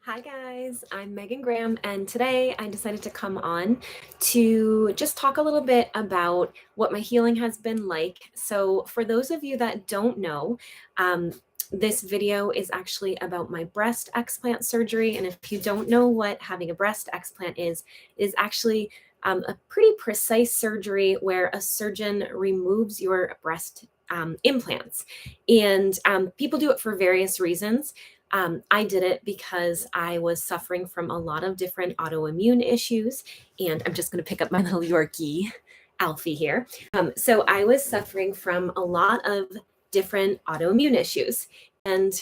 Hi guys, I'm Megan Graham, and today I decided to come on to just talk a little bit about what my healing has been like. So, for those of you that don't know, um, this video is actually about my breast explant surgery. And if you don't know what having a breast explant is actually a pretty precise surgery where a surgeon removes your breast implants. And people do it for various reasons. I did it because I was suffering from a lot of different autoimmune issues. And I'm just going to pick up my little Yorkie, Alfie here. So I was suffering from a lot of different autoimmune issues. And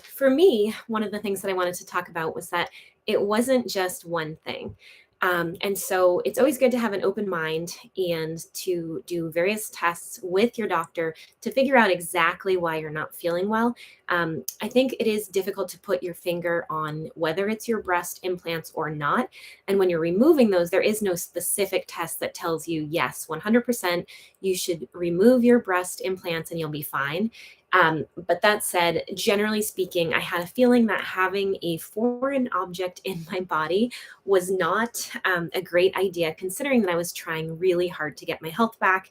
for me, one of the things that I wanted to talk about was that it wasn't just one thing. And so it's always good to have an open mind and to do various tests with your doctor to figure out exactly why you're not feeling well. I think it is difficult to put your finger on whether it's your breast implants or not. And when you're removing those, there is no specific test that tells you, yes, 100% you should remove your breast implants and you'll be fine. But that said, generally speaking, I had a feeling that having a foreign object in my body was not a great idea, considering that I was trying really hard to get my health back.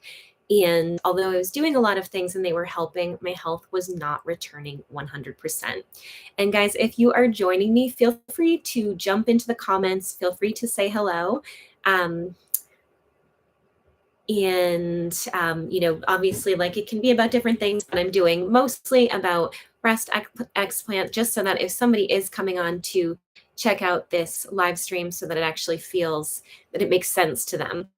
And although I was doing a lot of things and they were helping, my health was not returning 100%. And guys, if you are joining me, feel free to jump into the comments, feel free to say hello. Um, obviously, like it can be about different things, but I'm doing mostly about breast explant, just so that if somebody is coming on to check out this live stream, so that it actually feels that it makes sense to them.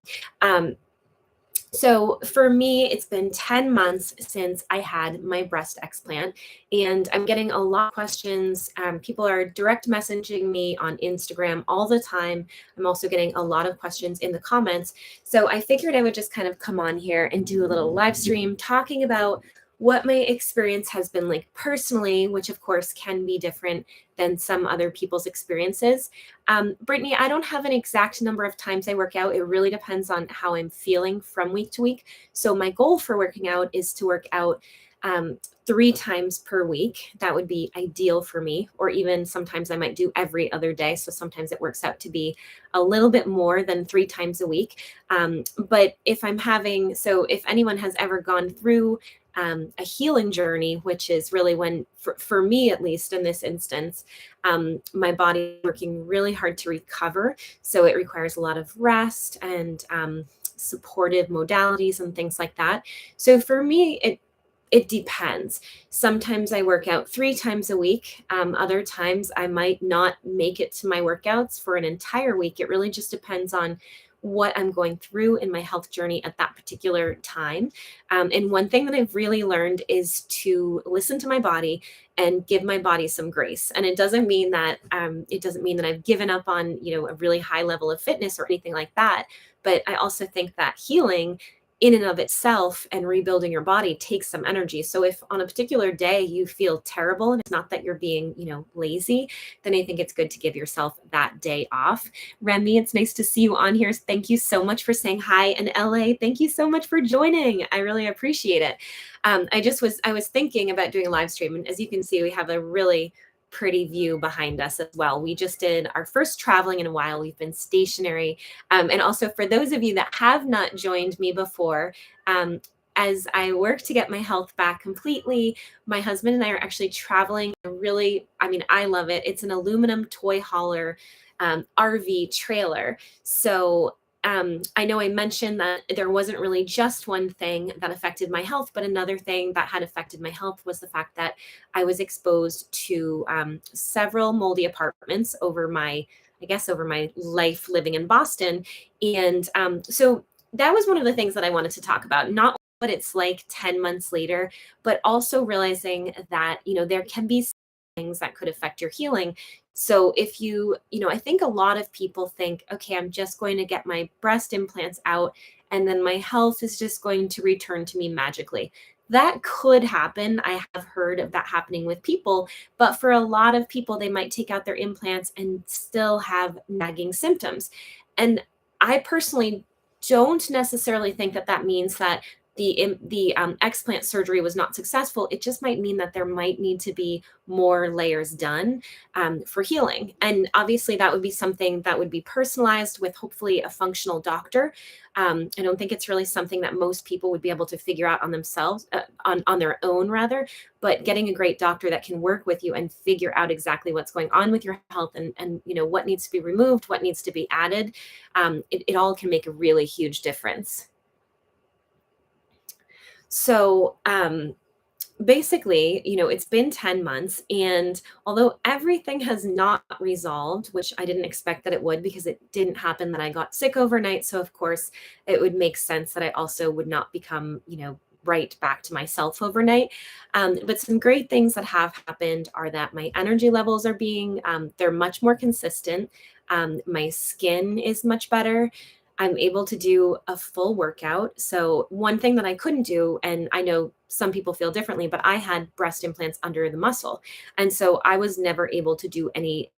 So for me, it's been 10 months since I had my breast explant, and I'm getting a lot of questions. People are direct messaging me on Instagram all the time. I'm also getting a lot of questions in the comments. So I figured I would just kind of come on here and do a little live stream talking about what my experience has been like personally, which of course can be different than some other people's experiences. Brittany, I don't have an exact number of times I work out. It really depends on how I'm feeling from week to week. So my goal for working out is to work out 3 times per week. That would be ideal for me, or even sometimes I might do every other day. So sometimes it works out to be a little bit more than 3 times a week. But if I'm having, so if anyone has ever gone through a healing journey, which is really when, for me at least in this instance, my body is working really hard to recover. So it requires a lot of rest and supportive modalities and things like that. So for me, it depends. Sometimes I work out 3 times a week. Other times I might not make it to my workouts for an entire week. It really just depends on what I'm going through in my health journey at that particular time. And one thing that I've really learned is to listen to my body and give my body some grace. And it doesn't mean that I've given up on a really high level of fitness or anything like that. But I also think that healing in and of itself and rebuilding your body takes some energy. So if on a particular day you feel terrible and it's not that you're being, lazy, then I think it's good to give yourself that day off. Remy, it's nice to see you on here. Thank you so much for saying hi. And LA, thank you so much for joining. I really appreciate it. I was thinking about doing a live stream, and as you can see, we have a really pretty view behind us as well. We just did our first traveling in a while. We've been stationary. And also for those of you that have not joined me before, as I work to get my health back completely, my husband and I are actually traveling I love it. It's an aluminum toy hauler RV trailer. So I know I mentioned that there wasn't really just one thing that affected my health, but another thing that had affected my health was the fact that I was exposed to several moldy apartments over my life living in Boston. And so that was one of the things that I wanted to talk about, not what it's like 10 months later, but also realizing that, there can be things that could affect your healing. So if I think a lot of people think, okay, I'm just going to get my breast implants out and then my health is just going to return to me magically. That could happen. I have heard of that happening with people, but for a lot of people, they might take out their implants and still have nagging symptoms. And I personally don't necessarily think that that means that the explant surgery was not successful, it just might mean that there might need to be more layers done for healing. And obviously, that would be something that would be personalized with hopefully a functional doctor. I don't think it's really something that most people would be able to figure out on themselves, on their own rather. But getting a great doctor that can work with you and figure out exactly what's going on with your health and what needs to be removed, what needs to be added, it all can make a really huge difference. So, basically, it's been 10 months. And although everything has not resolved, which I didn't expect that it would because it didn't happen that I got sick overnight. So, of course, it would make sense that I also would not become, right back to myself overnight. But some great things that have happened are that my energy levels they're much more consistent. My skin is much better. I'm able to do a full workout. So, one thing that I couldn't do, and I know some people feel differently, but I had breast implants under the muscle. And so I was never able to do any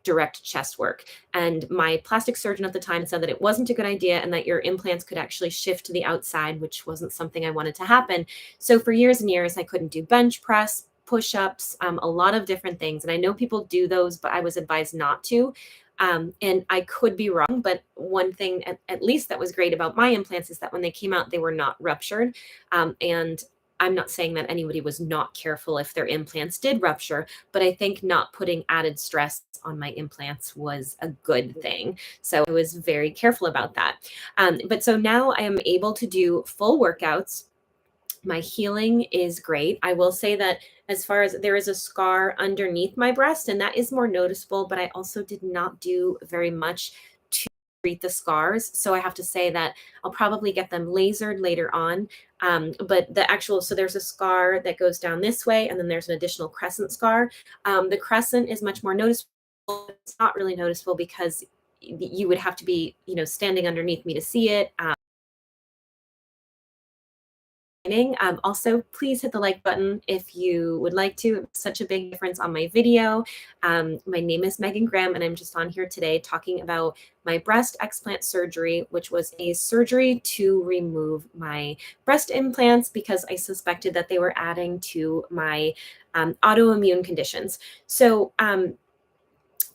direct chest work. And my plastic surgeon at the time said that it wasn't a good idea and that your implants could actually shift to the outside, which wasn't something I wanted to happen. So for years and years, I couldn't do bench press, push ups, a lot of different things. And I know people do those, but I was advised not to. And I could be wrong, but one thing at least that was great about my implants is that when they came out, they were not ruptured. And I'm not saying that anybody was not careful if their implants did rupture, but I think not putting added stress on my implants was a good thing. So I was very careful about that. But so now I am able to do full workouts. My healing is great. I will say that as far as there is a scar underneath my breast, and that is more noticeable, but I also did not do very much to treat the scars. So I have to say that I'll probably get them lasered later on. But so there's a scar that goes down this way, and then there's an additional crescent scar. The crescent is much more noticeable. It's not really noticeable because you would have to be, standing underneath me to see it. Also, please hit the like button if you would like to. It's such a big difference on my video. My name is Megan Graham, and I'm just on here today talking about my breast explant surgery, which was a surgery to remove my breast implants because I suspected that they were adding to my autoimmune conditions. So,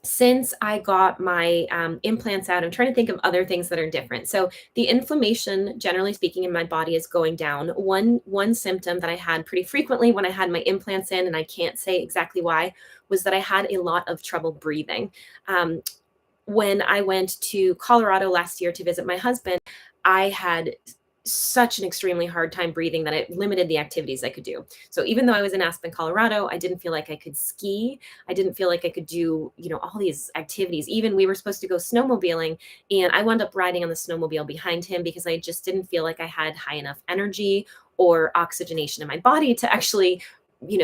since I got my implants out, I'm trying to think of other things that are different. So the inflammation, generally speaking, in my body is going down. One symptom that I had pretty frequently when I had my implants in, and I can't say exactly why, was that I had a lot of trouble breathing. Um, when I went to Colorado last year to visit my husband, I had such an extremely hard time breathing that it limited the activities I could do. So even though I was in Aspen, Colorado, I didn't feel like I could ski. I didn't feel like I could do, all these activities. Even we were supposed to go snowmobiling, and I wound up riding on the snowmobile behind him because I just didn't feel like I had high enough energy or oxygenation in my body to actually,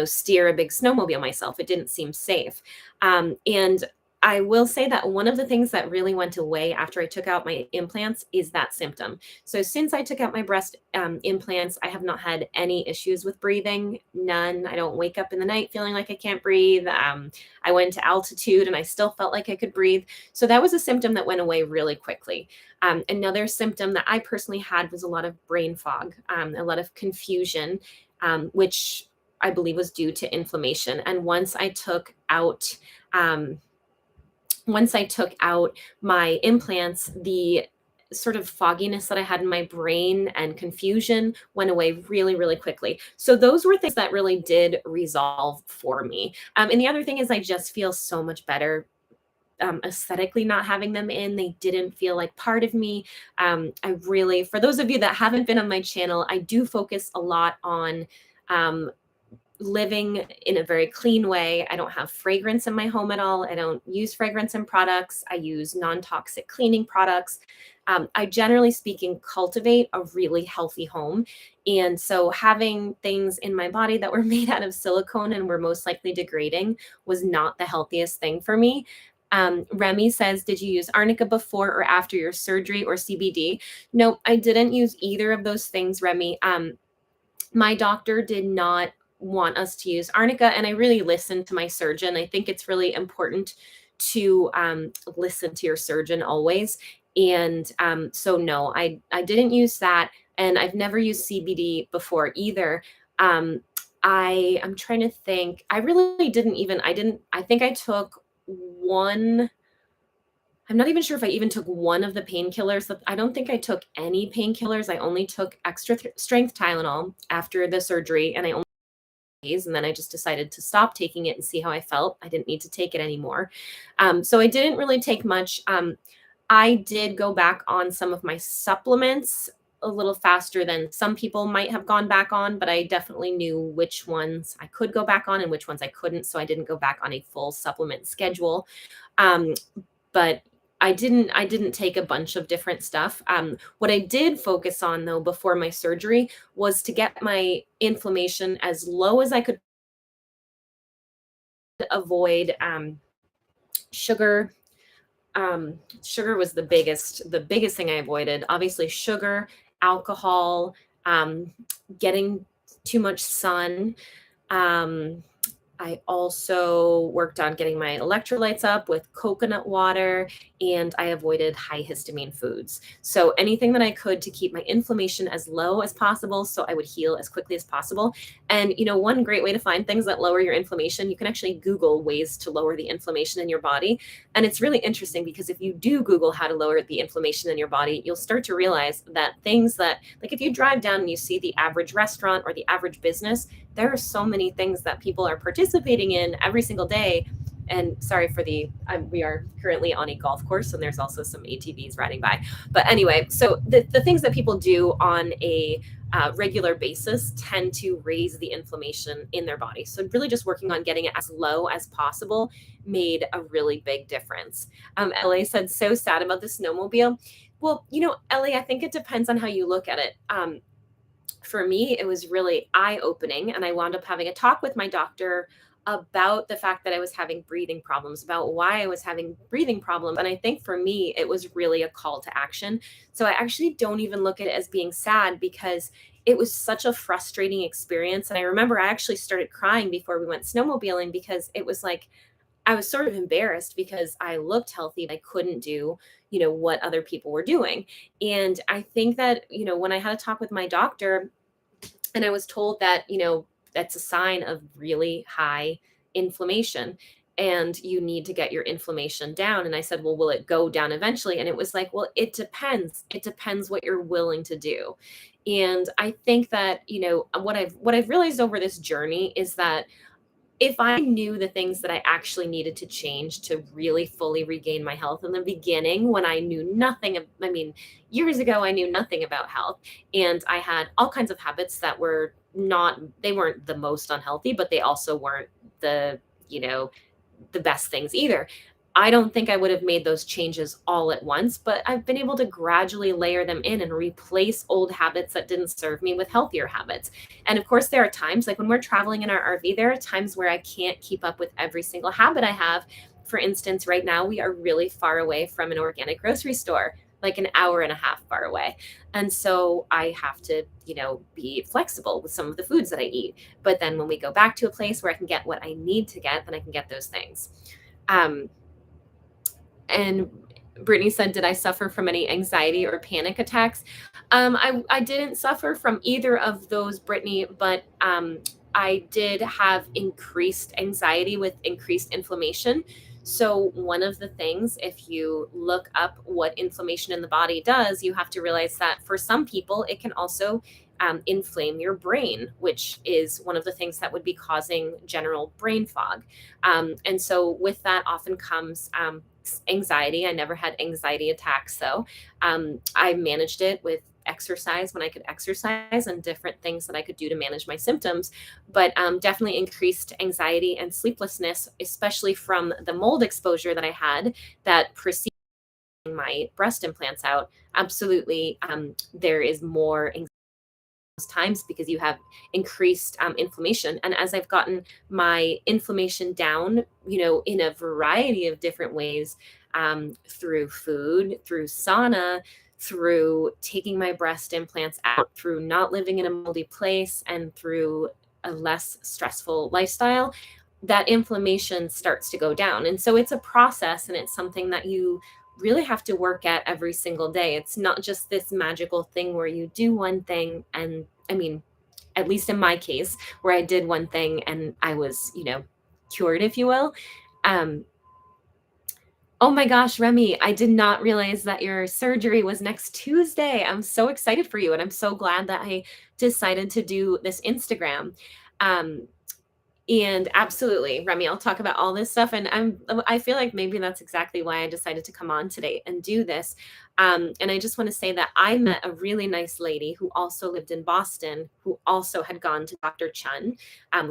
steer a big snowmobile myself. It didn't seem safe. And I will say that one of the things that really went away after I took out my implants is that symptom. So since I took out my breast implants, I have not had any issues with breathing, none. I don't wake up in the night feeling like I can't breathe. I went to altitude and I still felt like I could breathe. So that was a symptom that went away really quickly. Another symptom that I personally had was a lot of brain fog, a lot of confusion, which I believe was due to inflammation. And once I took out my implants, the sort of fogginess that I had in my brain and confusion went away really, really quickly. So those were things that really did resolve for me. And the other thing is I just feel so much better aesthetically not having them in. They didn't feel like part of me. For those of you that haven't been on my channel, I do focus a lot on um, living in a very clean way. I don't have fragrance in my home at all. I don't use fragrance in products. I use non-toxic cleaning products. I generally speaking cultivate a really healthy home. And so having things in my body that were made out of silicone and were most likely degrading was not the healthiest thing for me. Remy says, did you use arnica before or after your surgery or CBD? No, I didn't use either of those things, Remy. My doctor did not want us to use arnica, and I really listened to my surgeon. I think it's really important to listen to your surgeon always. And so no, I didn't use that. and I've never used CBD before either. Um, I'm trying to think. I really didn't even. I didn't. I think I took one. I'm not even sure if I even took one of the painkillers. I don't think I took any painkillers. I only took extra strength Tylenol after the surgery, and I only days, and then I just decided to stop taking it and see how I felt. I didn't need to take it anymore. So I didn't really take much. I did go back on some of my supplements a little faster than some people might have gone back on, but I definitely knew which ones I could go back on and which ones I couldn't. So I didn't go back on a full supplement schedule. Um, but I didn't take a bunch of different stuff. What I did focus on though before my surgery was to get my inflammation as low as I could, avoid sugar. Sugar was the biggest thing I avoided. Obviously, sugar, alcohol, um, getting too much sun. Um, I also worked on getting my electrolytes up with coconut water, and I avoided high histamine foods. So anything that I could to keep my inflammation as low as possible so I would heal as quickly as possible. And one great way to find things that lower your inflammation, you can actually Google ways to lower the inflammation in your body. And it's really interesting because if you do Google how to lower the inflammation in your body, you'll start to realize that things that, like if you drive down and you see the average restaurant or the average business, there are so many things that people are participating in every single day. And sorry for we are currently on a golf course and there's also some ATVs riding by. But anyway, so the things that people do on a regular basis tend to raise the inflammation in their body. So really just working on getting it as low as possible made a really big difference. LA said, so sad about the snowmobile. Well, LA, I think it depends on how you look at it. For me, it was really eye opening. And I wound up having a talk with my doctor about the fact that I was having breathing problems, about why I was having breathing problems. And I think for me, it was really a call to action. So I actually don't even look at it as being sad because it was such a frustrating experience. And I remember I actually started crying before we went snowmobiling because it was like, I was sort of embarrassed because I looked healthy, but I couldn't do, what other people were doing. And I think that, when I had a talk with my doctor and I was told that, that's a sign of really high inflammation and you need to get your inflammation down. And I said, well, will it go down eventually? And it was like, well, it depends. It depends what you're willing to do. And I think that, what I've realized over this journey is that if I knew the things that I actually needed to change to really fully regain my health in the beginning, when I knew nothing of, I mean, years ago, I knew nothing about health and I had all kinds of habits that they weren't the most unhealthy, but they also weren't the, you know, the best things either. I don't think I would have made those changes all at once, but I've been able to gradually layer them in and replace old habits that didn't serve me with healthier habits. And of course, there are times like when we're traveling in our RV, there are times where I can't keep up with every single habit I have. For instance, right now we are really far away from an organic grocery store, like an hour and a half far away. And so I have to, be flexible with some of the foods that I eat. But then when we go back to a place where I can get what I need to get, then I can get those things. Um, and Brittany said, did I suffer from any anxiety or panic attacks? I didn't suffer from either of those, Brittany, but I did have increased anxiety with increased inflammation. So, one of the things, if you look up what inflammation in the body does, you have to realize that for some people, it can also inflame your brain, which is one of the things that would be causing general brain fog. And so, with that often comes anxiety. I never had anxiety attacks, though. I managed it with exercise when I could exercise and different things that I could do to manage my symptoms, but definitely increased anxiety and sleeplessness, especially from the mold exposure that I had that preceded my breast implants out. Absolutely, there is more anxiety times because you have increased inflammation. And as I've gotten my inflammation down, in a variety of different ways, through food, through sauna, through taking my breast implants out, through not living in a moldy place, and through a less stressful lifestyle, that inflammation starts to go down. And so it's a process and it's something that you really have to work at every single day. It's not just this magical thing where you do one thing and, I mean, at least in my case, where I did one thing and I was, cured, if you will. Um, oh my gosh, Remy, I did not realize that your surgery was next Tuesday. I'm so excited for you. And I'm so glad that I decided to do this Instagram. Um, and absolutely, Remy, I'll talk about all this stuff. And I feel like maybe that's exactly why I decided to come on today and do this. And I just want to say that I met a really nice lady who also lived in Boston, who also had gone to Dr. Chun,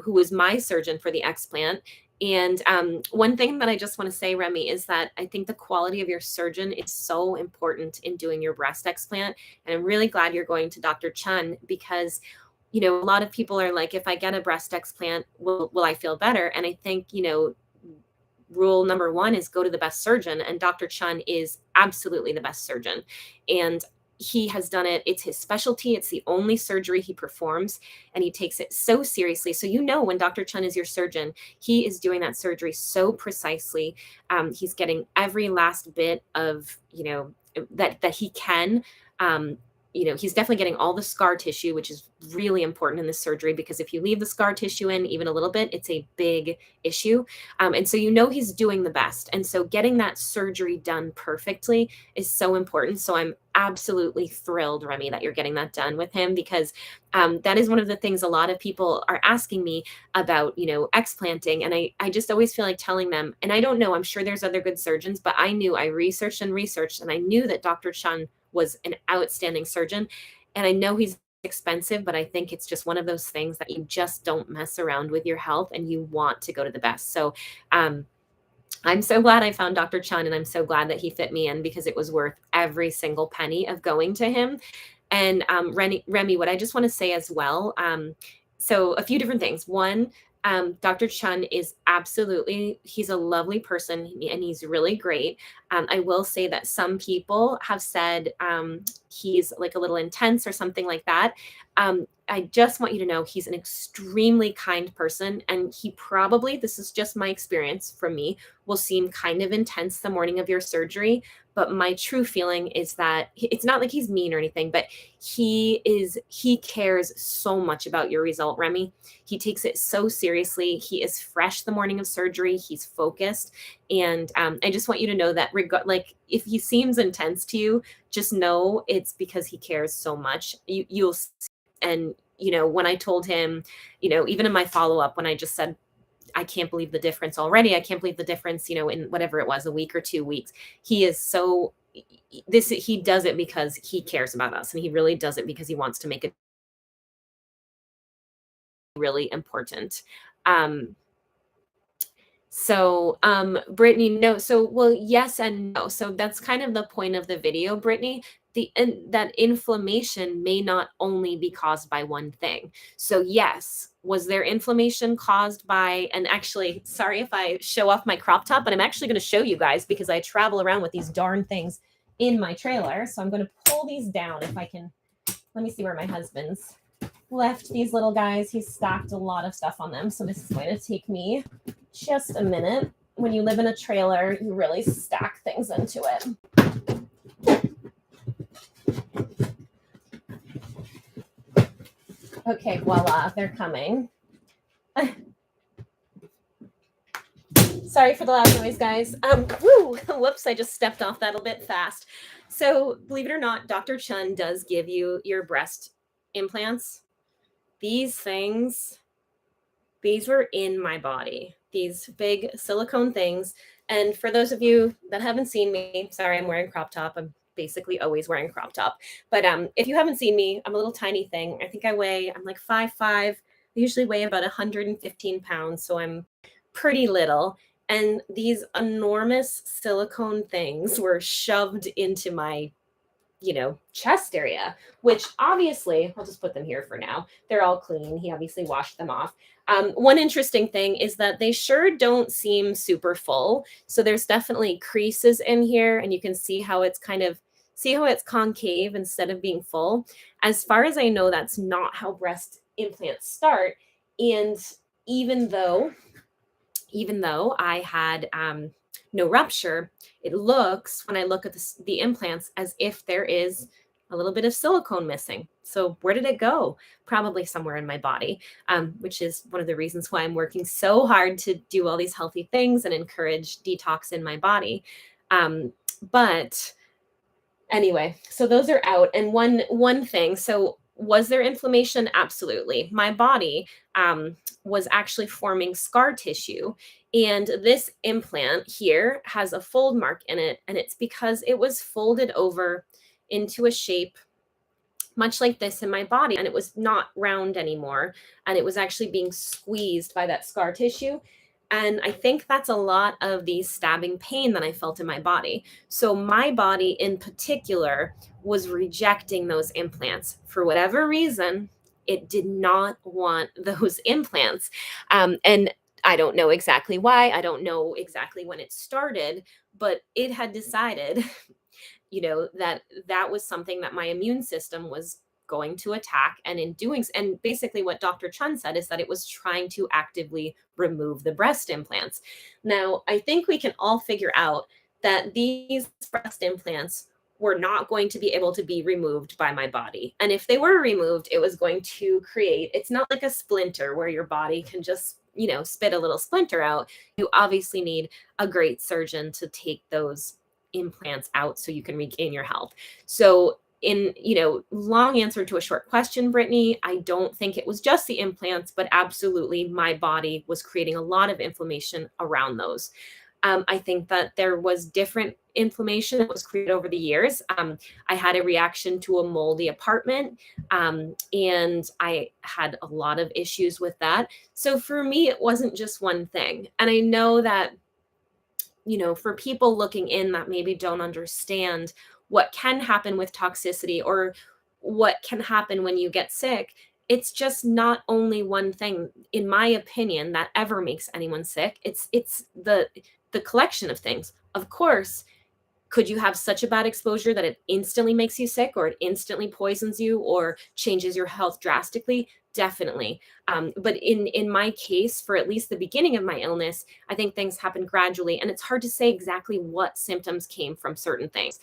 who was my surgeon for the explant. And one thing that I just want to say, Remy, is that I think the quality of your surgeon is so important in doing your breast explant. And I'm really glad you're going to Dr. Chun because a lot of people are like, if I get a breast explant, will I feel better? And I think, rule number one is go to the best surgeon. And Dr. Chun is absolutely the best surgeon. And he has done it. It's his specialty. It's the only surgery he performs, and he takes it so seriously. So, when Dr. Chun is your surgeon, he is doing that surgery so precisely. He's getting every last bit of, that he can. He's definitely getting all the scar tissue, which is really important in this surgery because if you leave the scar tissue in even a little bit, it's a big issue. And so he's doing the best. And so getting that surgery done perfectly is so important. So I'm absolutely thrilled, Remy, that you're getting that done with him because that is one of the things a lot of people are asking me about, explanting. And I just always feel like telling them, and I don't know, I'm sure there's other good surgeons, but I researched and I knew that Dr. Chun was an outstanding surgeon. And I know he's expensive, but I think it's just one of those things that you just don't mess around with your health and you want to go to the best. So I'm so glad I found Dr. Chun and I'm so glad that he fit me in because it was worth every single penny of going to him. And Remy, what I just want to say as well, so a few different things. One, Dr. Chun is he's a lovely person and he's really great. I will say that some people have said he's like a little intense or something like that. I just want you to know he's an extremely kind person and he probably, this is just my experience from me, will seem kind of intense the morning of your surgery. But my true feeling is that it's not like he's mean or anything, but he cares so much about your result, Remy. He takes it so seriously. He is fresh the morning of surgery. He's focused. And I just want you to know that if he seems intense to you, just know it's because he cares so much. You'll see. And, when I told him, even in my follow-up, when I just said, I can't believe the difference already. I can't believe the difference, in whatever it was, a week or 2 weeks. He does it because he cares about us. And he really does it because he wants to make it really important. Brittany, no. So, well, yes and no. So that's kind of the point of the video, Brittany. That inflammation may not only be caused by one thing. So yes, was there inflammation caused by, and actually, sorry if I show off my crop top, but I'm actually going to show you guys because I travel around with these darn things in my trailer. So I'm going to pull these down if I can. Let me see where my husband's left these little guys. He's stacked a lot of stuff on them. So this is going to take me just a minute. When you live in a trailer, you really stack things into it. Okay, voila, they're coming. Sorry for the loud noise, guys. Whoops, I just stepped off that a bit fast. So believe it or not, Dr. Chun does give you your breast implants. These things, these were in my body, these big silicone things. And for those of you that haven't seen me, sorry, I'm wearing crop top. I'm basically always wearing crop top. But if you haven't seen me, I'm a little tiny thing. I think I'm like 5'5". I usually weigh about 115 pounds. So I'm pretty little. And these enormous silicone things were shoved into my chest area, which obviously, I'll just put them here for now. They're all clean. He obviously washed them off. One interesting thing is that they sure don't seem super full. So there's definitely creases in here and you can see how it's concave instead of being full. As far as I know, that's not how breast implants start. And even though even though I had no rupture, it looks, when I look at the implants, as if there is a little bit of silicone missing. So where did it go? Probably somewhere in my body, which is one of the reasons why I'm working so hard to do all these healthy things and encourage detox in my body. But anyway, so those are out. And one thing, so was there inflammation? Absolutely. My body was actually forming scar tissue, and this implant here has a fold mark in it, and it's because it was folded over into a shape much like this in my body, and it was not round anymore, and it was actually being squeezed by that scar tissue. And I think that's a lot of the stabbing pain that I felt in my body. So my body in particular was rejecting those implants for whatever reason. It did not want those implants. And I don't know exactly why. I don't know exactly when it started, but it had decided that that was something that my immune system was going to attack. And in doing, and basically what Dr. Chun said is that it was trying to actively remove the breast implants. Now, I think we can all figure out that these breast implants were not going to be able to be removed by my body. And if they were removed, it was going to create, it's not like a splinter where your body can just spit a little splinter out. You obviously need a great surgeon to take those implants out so you can regain your health. So in long answer to a short question, Brittany, I don't think it was just the implants, but absolutely my body was creating a lot of inflammation around those. I think that there was different inflammation that was created over the years. I had a reaction to a moldy apartment, and I had a lot of issues with that. So for me, it wasn't just one thing. And I know that for people looking in that maybe don't understand what can happen with toxicity or what can happen when you get sick, it's just not only one thing, in my opinion, that ever makes anyone sick. It's the collection of things. Of course, could you have such a bad exposure that it instantly makes you sick, or it instantly poisons you, or changes your health drastically? Definitely. But in my case, for at least the beginning of my illness, I think things happened gradually, and it's hard to say exactly what symptoms came from certain things.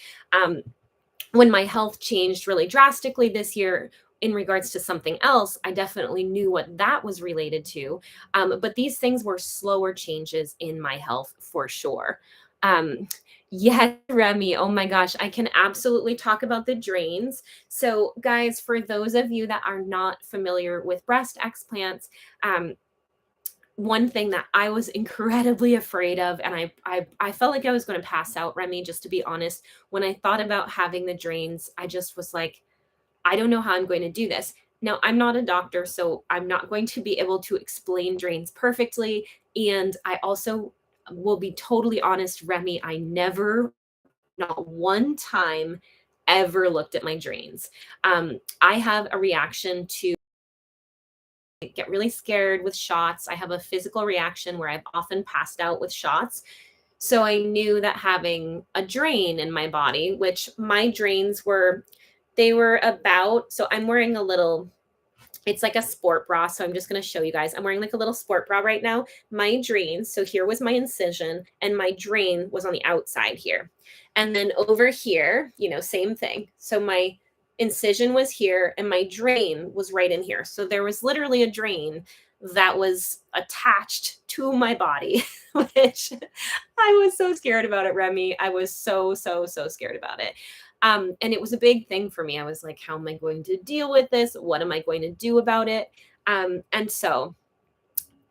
When my health changed really drastically this year in regards to something else, I definitely knew what that was related to. But these things were slower changes in my health for sure. Um, yes, Remy. Oh my gosh, I can absolutely talk about the drains. So, guys, for those of you that are not familiar with breast explants, one thing that I was incredibly afraid of, and I felt like I was going to pass out, Remy, just to be honest. When I thought about having the drains, I just was like, I don't know how I'm going to do this. Now, I'm not a doctor, so I'm not going to be able to explain drains perfectly. And I also will be totally honest, Remy, I never, not one time, ever looked at my drains. I have a reaction to get really scared with shots. I have a physical reaction where I've often passed out with shots. So I knew that having a drain in my body, which my drains were, they were about, so I'm wearing a little, it's like a sport bra. So I'm just going to show you guys. I'm wearing like a little sport bra right now. My drain, so here was my incision, and my drain was on the outside here. And then over here, same thing. So my incision was here and my drain was right in here. So there was literally a drain that was attached to my body, which I was so scared about it, Remy. I was so, so, so scared about it. And it was a big thing for me. I was like, how am I going to deal with this? What am I going to do about it? And so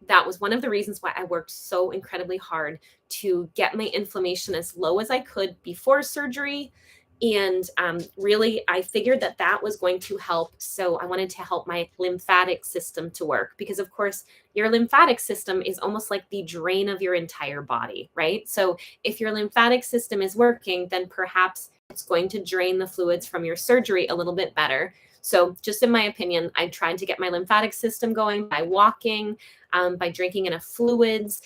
that was one of the reasons why I worked so incredibly hard to get my inflammation as low as I could before surgery. And really, I figured that that was going to help. So I wanted to help my lymphatic system to work, because, of course, your lymphatic system is almost like the drain of your entire body, right? So if your lymphatic system is working, then perhaps it's going to drain the fluids from your surgery a little bit better. So just in my opinion, I tried to get my lymphatic system going by walking, by drinking enough fluids,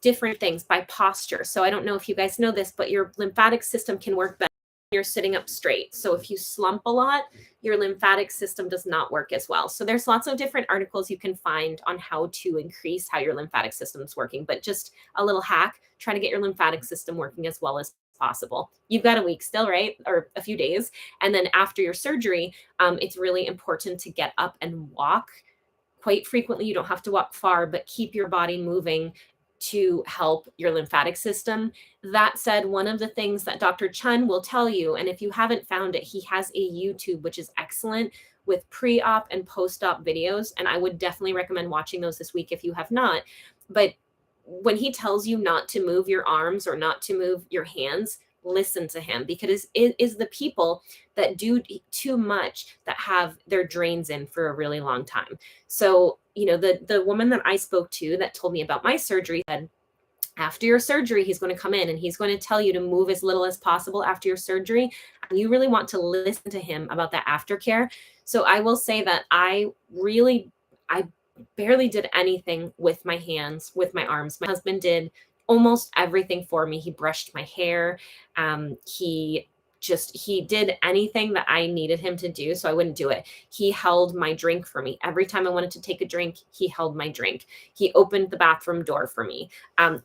different things, by posture. So I don't know if you guys know this, but your lymphatic system can work better you're sitting up straight. So if you slump a lot, your lymphatic system does not work as well. So there's lots of different articles you can find on how to increase how your lymphatic system is working. But just a little hack, try to get your lymphatic system working as well as possible. You've got a week still, right? Or a few days. And then after your surgery, it's really important to get up and walk quite frequently. You don't have to walk far, but keep your body moving to help your lymphatic system. That said, one of the things that Dr. Chun will tell you, and if you haven't found it, he has a YouTube, which is excellent with pre-op and post-op videos. And I would definitely recommend watching those this week if you have not. But when he tells you not to move your arms or not to move your hands, listen to him, because it is the people that do too much that have their drains in for a really long time. So, the woman that I spoke to that told me about my surgery said, after your surgery, he's going to come in and he's going to tell you to move as little as possible after your surgery. And you really want to listen to him about that aftercare. So I will say that I barely did anything with my hands, with my arms. My husband did almost everything for me. He brushed my hair. He did anything that I needed him to do, so I wouldn't do it. He held my drink for me. Every time I wanted to take a drink, he held my drink. He opened the bathroom door for me.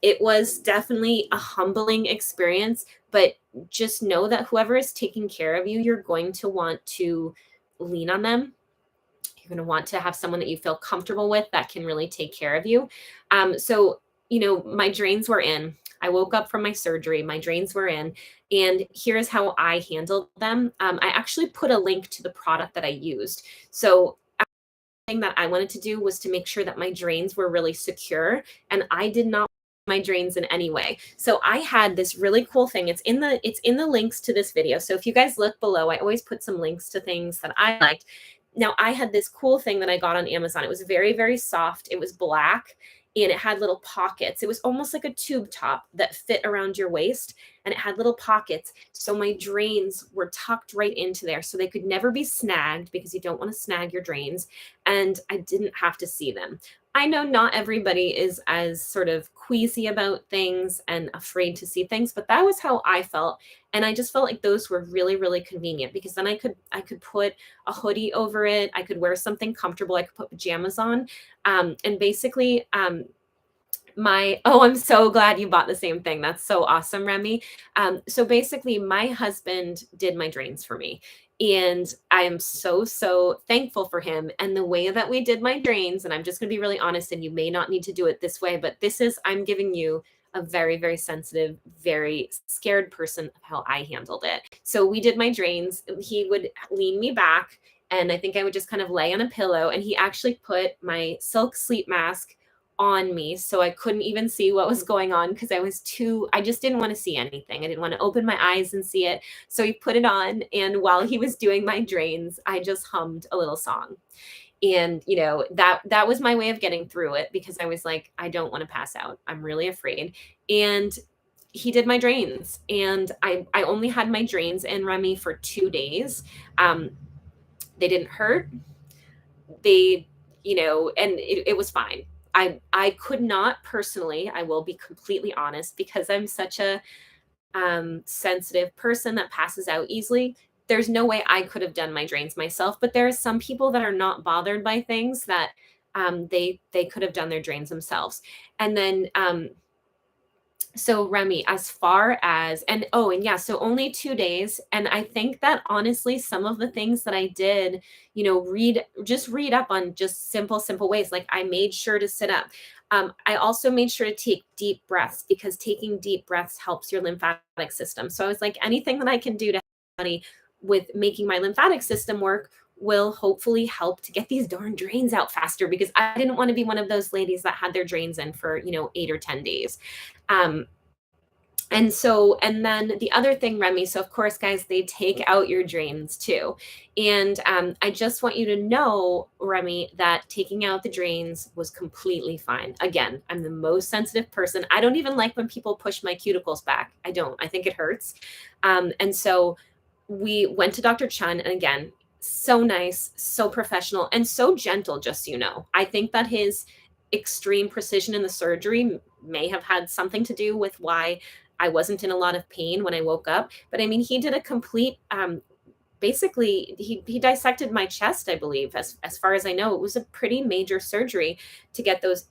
It was definitely a humbling experience, but just know that whoever is taking care of you, you're going to want to lean on them. You're going to want to have someone that you feel comfortable with that can really take care of you. My drains were in. I woke up from my surgery, my drains were in, and here's how I handled them. I actually put a link to the product that I used. So thing that I wanted to do was to make sure that my drains were really secure, and I did not my drains in any way. So I had this really cool thing. It's in the links to this video. So if you guys look below, I always put some links to things that I liked. Now I had this cool thing that I got on Amazon. It was very, very soft. It was black and it had little pockets. It was almost like a tube top that fit around your waist, and it had little pockets. So my drains were tucked right into there, so they could never be snagged, because you don't want to snag your drains, and I didn't have to see them. I know not everybody is as sort of queasy about things and afraid to see things, but that was how I felt. And I just felt like those were really, really convenient, because then I could put a hoodie over it. I could wear something comfortable. I could put pajamas on. And basically, I'm so glad you bought the same thing. That's so awesome, Remy. So basically, my husband did my drains for me. And I am so, so thankful for him. And the way that we did my drains, and I'm just going to be really honest, and you may not need to do it this way, but I'm giving you a very, very sensitive, very scared person of how I handled it. So we did my drains. He would lean me back, and I think I would just kind of lay on a pillow. And he actually put my silk sleep mask on me, so I couldn't even see what was going on, because I just didn't want to see anything. I didn't want to open my eyes and see it. So he put it on, and while he was doing my drains, I just hummed a little song. And that was my way of getting through it, because I was like, I don't want to pass out. I'm really afraid. And he did my drains, and I only had my drains in, Remy, for 2 days. They didn't hurt. And it was fine. I could not personally, I will be completely honest, because I'm such a sensitive person that passes out easily. There's no way I could have done my drains myself, but there are some people that are not bothered by things that they could have done their drains themselves. And then so Remy, as far as, so only 2 days. And I think that honestly, some of the things that I did, read up on just simple ways. Like I made sure to sit up. I also made sure to take deep breaths, because taking deep breaths helps your lymphatic system. So I was like, anything that I can do to help my body with making my lymphatic system work will hopefully help to get these darn drains out faster, because I didn't want to be one of those ladies that had their drains in for, 8 or 10 days. And then the other thing, Remy, so of course, guys, they take out your drains too. And I just want you to know, Remy, that taking out the drains was completely fine. Again, I'm the most sensitive person. I don't even like when people push my cuticles back. I don't. I think it hurts. And so we went to Dr. Chun, and again, so nice, so professional, and so gentle, just so you know. I think that his extreme precision in the surgery may have had something to do with why I wasn't in a lot of pain when I woke up. But I mean, he did a complete basically he dissected my chest, I believe. As far as I know, it was a pretty major surgery to get those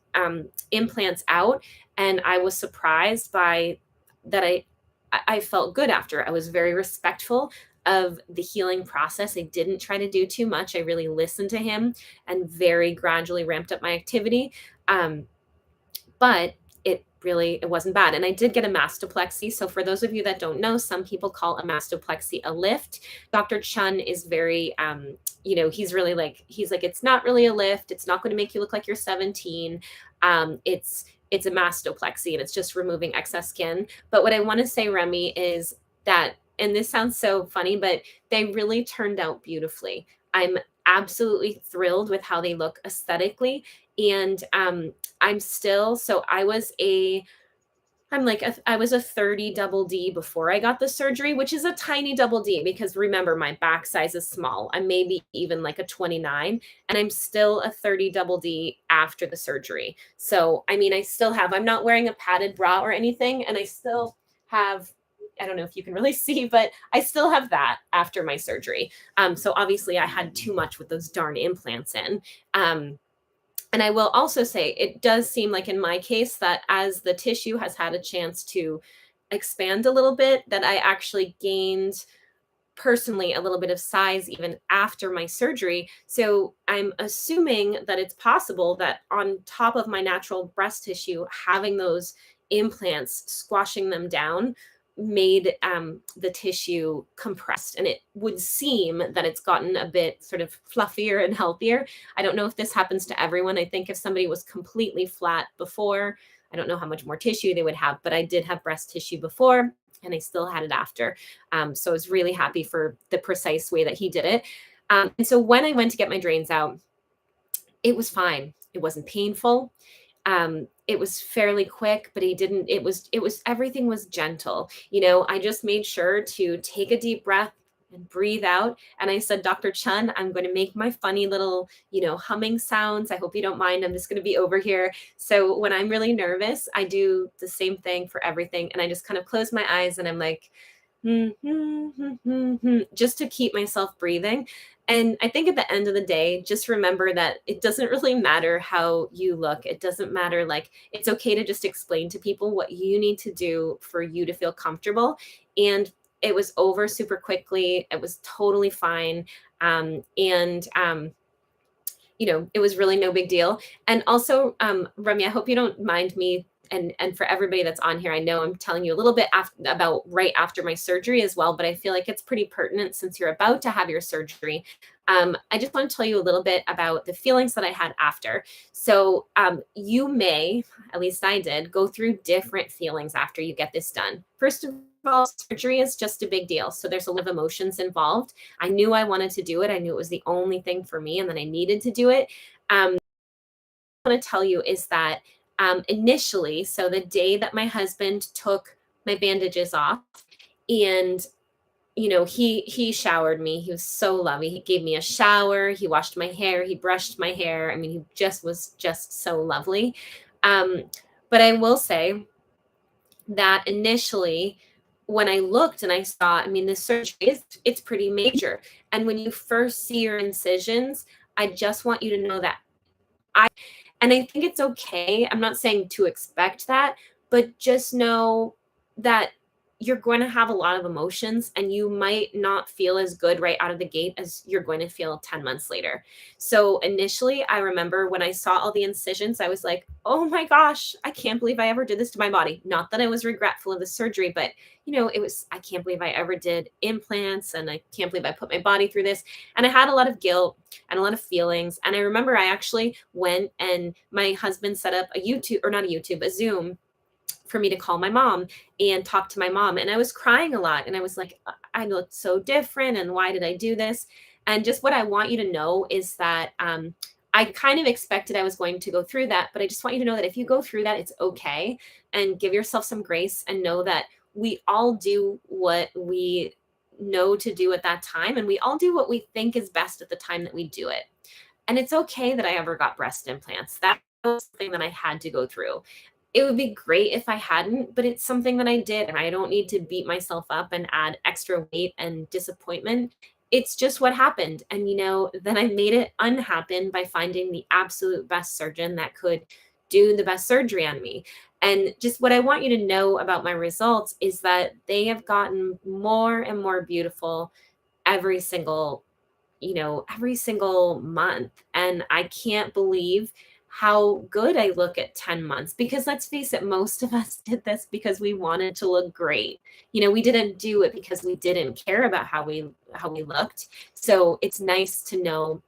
implants out, and I was surprised by that. I felt good after. I was very respectful of the healing process. I didn't try to do too much. I really listened to him and very gradually ramped up my activity. um, but it wasn't bad. And I did get a mastoplexy. So for those of you that don't know, some people call a mastoplexy a lift. Dr. Chun is very he's really like, he's like, it's not really a lift, it's not going to make you look like you're 17. It's a mastoplexy, and it's just removing excess skin. But what I want to say, Remy, is that, and this sounds so funny, but they really turned out beautifully. I'm absolutely thrilled with how they look aesthetically. And I'm still, so I was a 30 double D before I got the surgery, which is a tiny double D because remember, my back size is small. I'm maybe even like a 29, and I'm still a 30 double D after the surgery. So, I mean, I'm not wearing a padded bra or anything, and I still have, I don't know if you can really see, but I still have that after my surgery. So obviously I had too much with those darn implants in. And I will also say, it does seem like in my case that as the tissue has had a chance to expand a little bit, that I actually gained personally a little bit of size even after my surgery. So I'm assuming that it's possible that on top of my natural breast tissue, having those implants, squashing them down, made the tissue compressed. And it would seem that it's gotten a bit sort of fluffier and healthier. I don't know if this happens to everyone. I think if somebody was completely flat before, I don't know how much more tissue they would have, but I did have breast tissue before, and I still had it after. So I was really happy for the precise way that he did it. And so when I went to get my drains out, it was fine. It wasn't painful. It was fairly quick, but everything was gentle. I just made sure to take a deep breath and breathe out. And I said, Dr. Chun, I'm going to make my funny little, humming sounds. I hope you don't mind. I'm just going to be over here. So when I'm really nervous, I do the same thing for everything. And I just kind of close my eyes and I'm like, just to keep myself breathing. And I think at the end of the day, just remember that it doesn't really matter how you look. It doesn't matter. Like, it's okay to just explain to people what you need to do for you to feel comfortable. And it was over super quickly. It was totally fine. It was really no big deal. And also, Remy, I hope you don't mind me. And for everybody that's on here, I know I'm telling you a little bit about right after my surgery as well, but I feel like it's pretty pertinent since you're about to have your surgery. I just want to tell you a little bit about the feelings that I had after. So you may, at least I did, go through different feelings after you get this done. First of all, surgery is just a big deal. So there's a lot of emotions involved. I knew I wanted to do it. I knew it was the only thing for me and that I needed to do it. I want to tell you is that initially, so the day that my husband took my bandages off, and he showered me. He was so lovely. He gave me a shower. He washed my hair. He brushed my hair. I mean, he just was just so lovely. Um, but I will say that initially, when I looked and I saw, I mean, this surgery it's pretty major. And when you first see your incisions, I just want you to know that and I think it's okay. I'm not saying to expect that, but just know that you're going to have a lot of emotions and you might not feel as good right out of the gate as you're going to feel 10 months later. So initially, I remember when I saw all the incisions, I was like, oh my gosh, I can't believe I ever did this to my body. Not that I was regretful of the surgery, but I can't believe I ever did implants, and I can't believe I put my body through this. And I had a lot of guilt and a lot of feelings. And I remember I actually went and my husband set up a Zoom for me to call my mom and talk to my mom. And I was crying a lot. And I was like, I looked so different. And why did I do this? And just what I want you to know is that I kind of expected I was going to go through that. But I just want you to know that if you go through that, it's okay. And give yourself some grace and know that we all do what we know to do at that time. And we all do what we think is best at the time that we do it. And it's okay that I ever got breast implants. That was something that I had to go through. It would be great if I hadn't, but it's something that I did, and I don't need to beat myself up and add extra weight and disappointment. It's just what happened. And, then I made it unhappen by finding the absolute best surgeon that could do the best surgery on me. And just what I want you to know about my results is that they have gotten more and more beautiful every single every single month. And I can't believe how good I look at 10 months because let's face it, most of us did this because we wanted to look great. We didn't do it because we didn't care about how we looked. So it's nice to know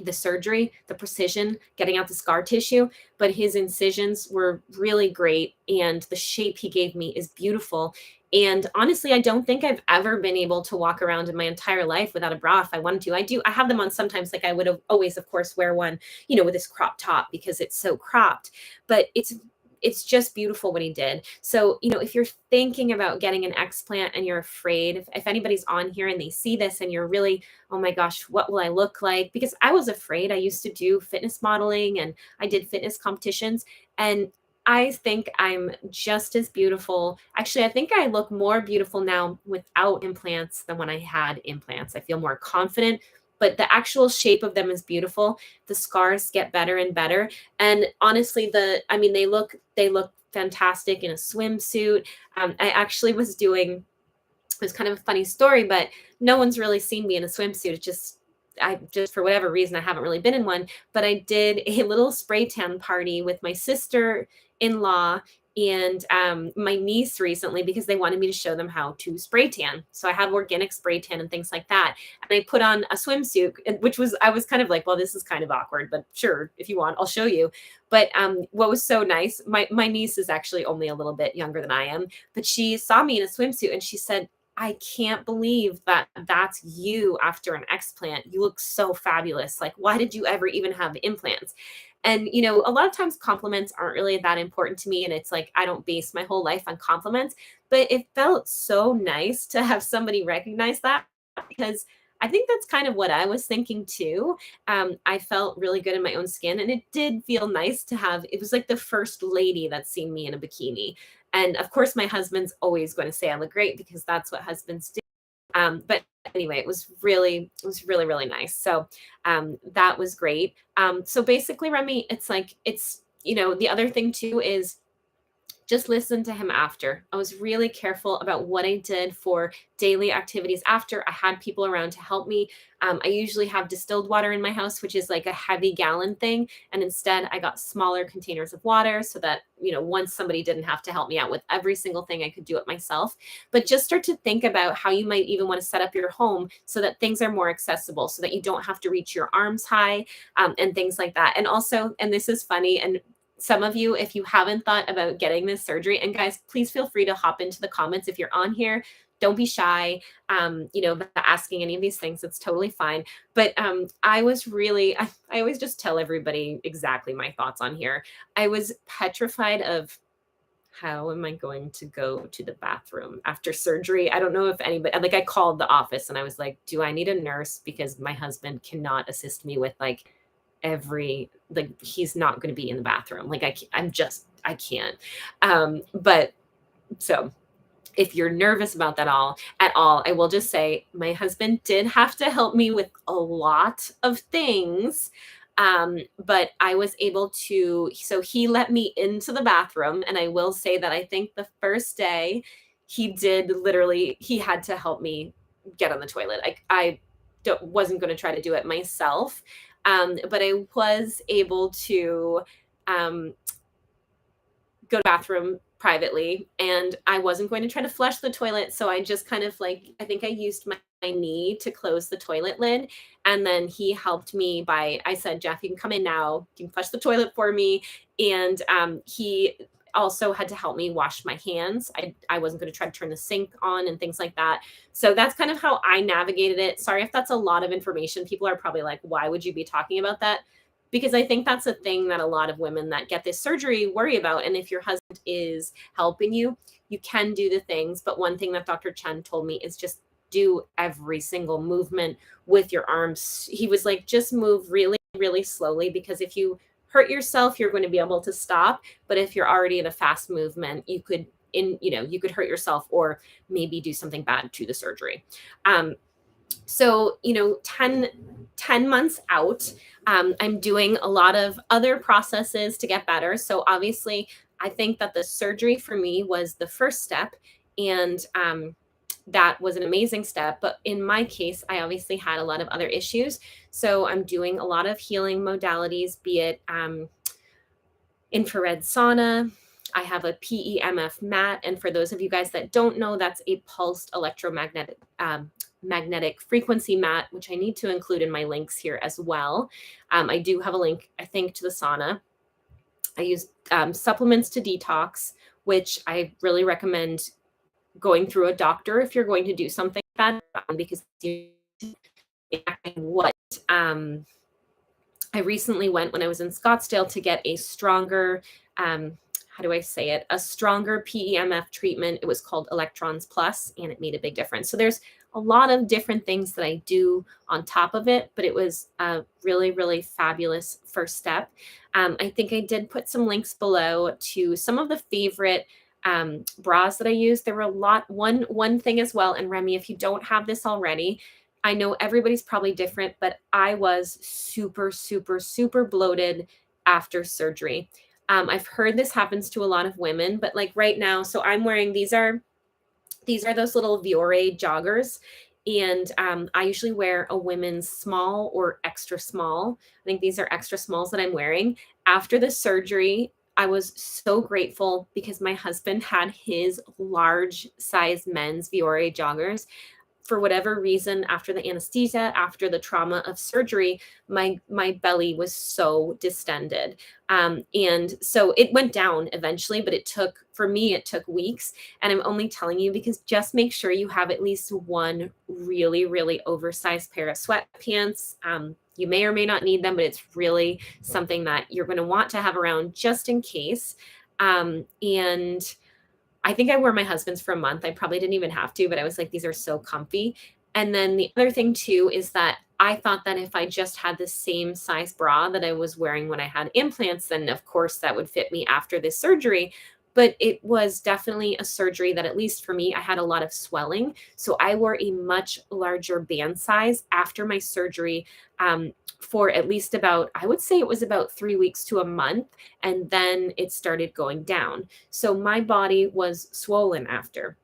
the surgery, the precision, getting out the scar tissue, but his incisions were really great and the shape he gave me is beautiful. And honestly, I don't think I've ever been able to walk around in my entire life without a bra if I wanted to. I have them on sometimes, like I would have always, of course, wear one, with this crop top because it's so cropped. But it's just beautiful what he did. So, if you're thinking about getting an explant and you're afraid, if anybody's on here and they see this and you're really, oh my gosh, what will I look like? Because I was afraid. I used to do fitness modeling and I did fitness competitions. And I think I'm just as beautiful. Actually, I think I look more beautiful now without implants than when I had implants. I feel more confident, but the actual shape of them is beautiful. The scars get better and better. And honestly, they look fantastic in a swimsuit. I actually was doing it was kind of a funny story, but no one's really seen me in a swimsuit. I just for whatever reason I haven't really been in one, but I did a little spray tan party with my sister-in-law and my niece recently because they wanted me to show them how to spray tan. So I have organic spray tan and things like that. And I put on a swimsuit, which was I was kind of like, well, this is kind of awkward, but sure, if you want, I'll show you. But what was so nice, my niece is actually only a little bit younger than I am, but she saw me in a swimsuit and she said, I can't believe that that's you after an explant. You look so fabulous. Like, why did you ever even have implants? And, a lot of times compliments aren't really that important to me. And it's like, I don't base my whole life on compliments, but it felt so nice to have somebody recognize that because I think that's kind of what I was thinking too. I felt really good in my own skin and it did feel nice to have, it was like the first lady that's seen me in a bikini. And of course, my husband's always going to say I look great because that's what husbands do. But anyway, it was really, really nice. So that was great. So basically, Remy, it's like the other thing too is just listen to him after. I was really careful about what I did for daily activities after. I had people around to help me. I usually have distilled water in my house, which is like a heavy gallon thing. And instead, I got smaller containers of water so that, once somebody didn't have to help me out with every single thing, I could do it myself. But just start to think about how you might even want to set up your home so that things are more accessible, so that you don't have to reach your arms high and things like that. And also, and this is funny, and some of you, if you haven't thought about getting this surgery, and guys, please feel free to hop into the comments if you're on here. Don't be shy, asking any of these things. It's totally fine. But I always just tell everybody exactly my thoughts on here. I was petrified of how am I going to go to the bathroom after surgery? I don't know if anybody, like, I called the office and I was like, do I need a nurse? Because my husband cannot assist me with he's not going to be in the bathroom. Like, I can't. But so if you're nervous about that at all, I will just say my husband did have to help me with a lot of things. But I was able to, so he let me into the bathroom. And I will say that I think the first day he had to help me get on the toilet. I wasn't going to try to do it myself. But I was able to um, go to the bathroom privately and I wasn't going to try to flush the toilet. So I just kind of I think I used my knee to close the toilet lid. And then he helped me I said, Jeff, you can come in now. You can flush the toilet for me. And he also had to help me wash my hands. I wasn't going to try to turn the sink on and things like that. So that's kind of how I navigated it. Sorry if that's a lot of information. People are probably like, why would you be talking about that? Because I think that's a thing that a lot of women that get this surgery worry about. And if your husband is helping you, you can do the things. But one thing that Dr. Chen told me is just do every single movement with your arms. He was like, just move really, really slowly, because if you hurt yourself, you're going to be able to stop. But if you're already in a fast movement, you could hurt yourself or maybe do something bad to the surgery. Um, so 10 months out, I'm doing a lot of other processes to get better. So obviously I think that the surgery for me was the first step, and that was an amazing step. But in my case, I obviously had a lot of other issues. So I'm doing a lot of healing modalities, be it infrared sauna. I have a PEMF mat. And for those of you guys that don't know, that's a pulsed electromagnetic magnetic frequency mat, which I need to include in my links here as well. I do have a link, I think, to the sauna. I use supplements to detox, which I really recommend going through a doctor if you're going to do something like that, because what I recently went when I was in Scottsdale to get a stronger, how do I say it? A stronger PEMF treatment. It was called Electrons Plus, and it made a big difference. So there's a lot of different things that I do on top of it, but it was a really, really fabulous first step. I think I did put some links below to some of the favorite bras that I use. There were a lot. One thing as well, and Remy, if you don't have this already, I know everybody's probably different, but I was super, super, super bloated after surgery. I've heard this happens to a lot of women, but like right now, so I'm wearing these are those little Viore joggers, and I usually wear a women's small or extra small. I think these are extra smalls that I'm wearing. After the surgery, I was so grateful because my husband had his large size men's Viore joggers. For whatever reason, after the anesthesia, after the trauma of surgery, my belly was so distended, and so it went down eventually. But it took weeks. And I'm only telling you because just make sure you have at least one really, really oversized pair of sweatpants. You may or may not need them, but it's really something that you're going to want to have around just in case. And I think I wore my husband's for a month. I probably didn't even have to, but I was like, these are so comfy. And then the other thing too is that I thought that if I just had the same size bra that I was wearing when I had implants, then of course that would fit me after this surgery. But it was definitely a surgery that, at least for me, I had a lot of swelling. So I wore a much larger band size after my surgery, for at least about, I would say it was about 3 weeks to a month. And then it started going down. So my body was swollen after.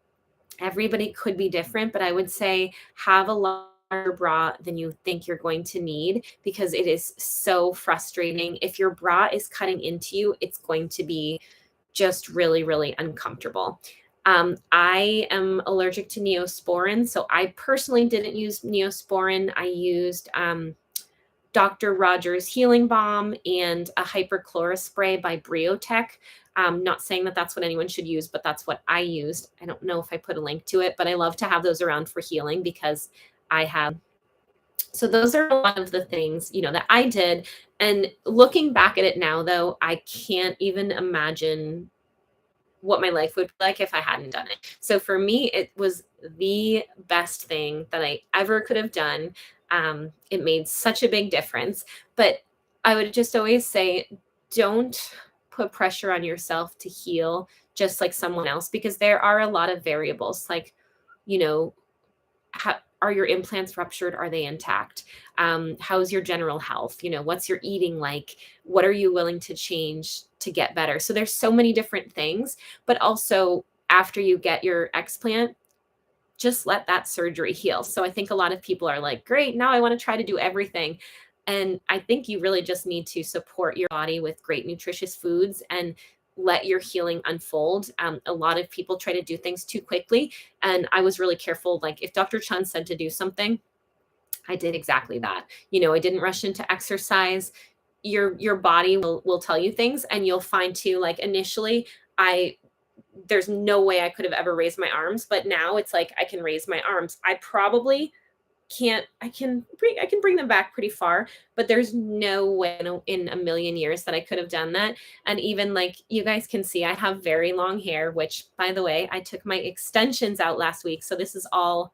Everybody could be different, but I would say have a larger bra than you think you're going to need, because it is so frustrating. If your bra is cutting into you, it's going to be just really, really uncomfortable. I am allergic to Neosporin, so I personally didn't use Neosporin. I used Dr. Rogers Healing Balm and a hyperchlorous spray by Briotech. Not saying that that's what anyone should use, but that's what I used. I don't know if I put a link to it, but I love to have those around for healing because I have. So those are a lot of the things, that I did. And looking back at it now, though, I can't even imagine what my life would be like if I hadn't done it. So for me, it was the best thing that I ever could have done. It made such a big difference. But I would just always say, don't put pressure on yourself to heal just like someone else, because there are a lot of variables. Like, you know, are your implants ruptured? Are they intact? How's your general health? What's your eating like? What are you willing to change to get better? So there's so many different things, but also after you get your explant, just let that surgery heal. So I think a lot of people are like, great, now I want to try to do everything. And I think you really just need to support your body with great nutritious foods and let your healing unfold. A lot of people try to do things too quickly. And I was really careful. Like if Dr. Chun said to do something, I did exactly that. I didn't rush into exercise. Your body will tell you things, and you'll find too, like initially there's no way I could have ever raised my arms, but now it's like I can raise my arms. I probably can't. I can bring them back pretty far, but there's no way in a million years that I could have done that. And even like you guys can see, I have very long hair, which by the way, I took my extensions out last week. So this is all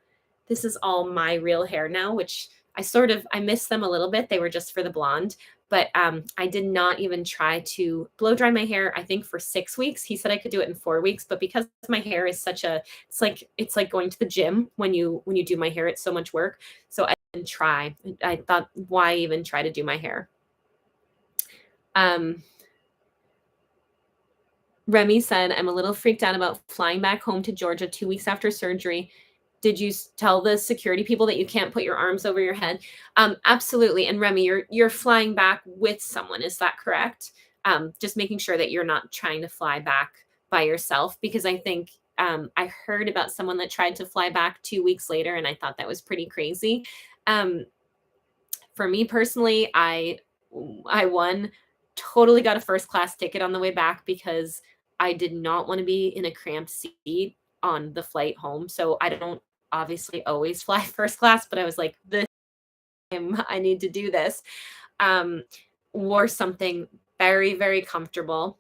my real hair now, which I miss them a little bit. They were just for the blonde, But I did not even try to blow dry my hair, I think for 6 weeks. He said I could do it in 4 weeks, but because my hair is such a, it's like going to the gym when you do my hair, it's so much work. So I didn't try. I thought, why even try to do my hair? Um, Remy said, I'm a little freaked out about flying back home to Georgia 2 weeks after surgery. Did you tell the security people that you can't put your arms over your head? Absolutely. And Remy, you're flying back with someone. Is that correct? Just making sure that you're not trying to fly back by yourself, because I think I heard about someone that tried to fly back 2 weeks later, and I thought that was pretty crazy. Um, for me personally, I won, totally got a first class ticket on the way back because I did not want to be in a cramped seat on the flight home. So I don't obviously always fly first class, but I was like, this time I need to do this. Um, Wore something very, very comfortable.